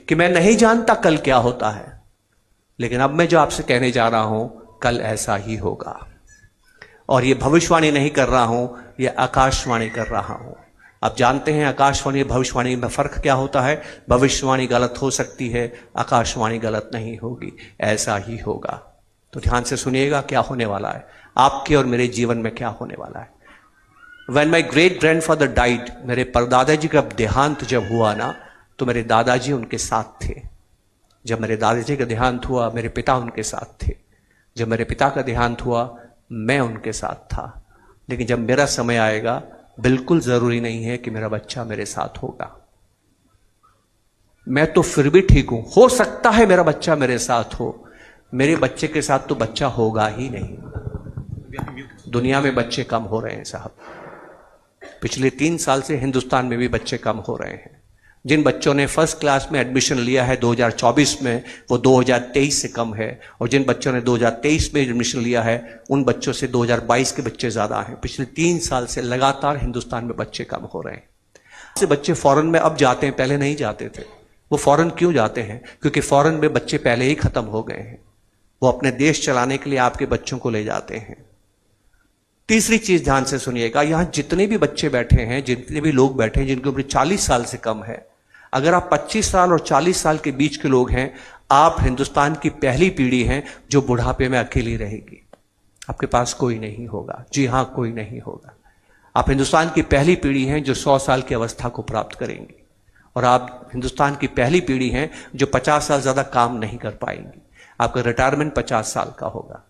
कि मैं नहीं जानता कल क्या होता है, लेकिन अब मैं जो आपसे कहने जा रहा हूं कल ऐसा ही होगा। और ये भविष्यवाणी नहीं कर रहा हूं, ये आकाशवाणी कर रहा हूं। आप जानते हैं आकाशवाणी और भविष्यवाणी में फर्क क्या होता है। भविष्यवाणी गलत हो सकती है, आकाशवाणी गलत नहीं होगी, ऐसा ही होगा। तो ध्यान से सुनिएगा क्या होने वाला है, आपके और मेरे जीवन में क्या होने वाला है। When my great grandfather died, मेरे परदादाजी का देहांत जब हुआ ना, तो मेरे दादाजी उनके साथ थे। जब मेरे दादाजी का देहांत हुआ, मेरे पिता उनके साथ थे। जब मेरे पिता का देहांत हुआ, मैं उनके साथ था। लेकिन जब मेरा समय आएगा, बिल्कुल जरूरी नहीं है कि मेरा बच्चा मेरे साथ होगा। मैं तो फिर भी ठीक हूं, हो सकता है मेरा बच्चा मेरे साथ हो, मेरे बच्चे के साथ तो बच्चा होगा ही नहीं। दुनिया में बच्चे कम हो रहे हैं साहब। पिछले 3 साल से हिंदुस्तान में भी बच्चे कम हो रहे हैं। जिन बच्चों ने फर्स्ट क्लास में एडमिशन लिया है 2024 में, वो 2023 से कम है। और जिन बच्चों ने 2023 में एडमिशन लिया है, उन बच्चों से 2022 के बच्चे ज्यादा हैं। पिछले 3 साल से लगातार हिंदुस्तान में बच्चे कम हो रहे हैं। से बच्चे फॉरेन में अब जाते हैं, पहले नहीं जाते थे। वो फॉरेन क्यों जाते हैं? क्योंकि फॉरेन में बच्चे पहले ही खत्म हो गए हैं। वो अपने देश चलाने के लिए आपके बच्चों को ले जाते हैं। तीसरी चीज ध्यान से सुनिएगा, यहां जितने भी बच्चे बैठे हैं, जितने भी लोग बैठे हैं जिनकी उम्र 40 साल से कम है, अगर आप 25 साल और 40 साल के बीच के लोग हैं, आप हिंदुस्तान की पहली पीढ़ी हैं जो बुढ़ापे में अकेली रहेगी। आपके पास कोई नहीं होगा। जी हां, कोई नहीं होगा। आप हिंदुस्तान की पहली पीढ़ी हैं जो 100 साल की अवस्था को प्राप्त करेंगी। और आप हिंदुस्तान की पहली पीढ़ी हैं जो 50 साल ज्यादा काम नहीं कर पाएंगी। आपका रिटायरमेंट 50 साल का होगा।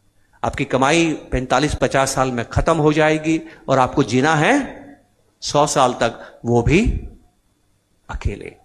आपकी कमाई 45-50 साल में खत्म हो जाएगी और आपको जीना है 100 साल तक, वो भी अकेले।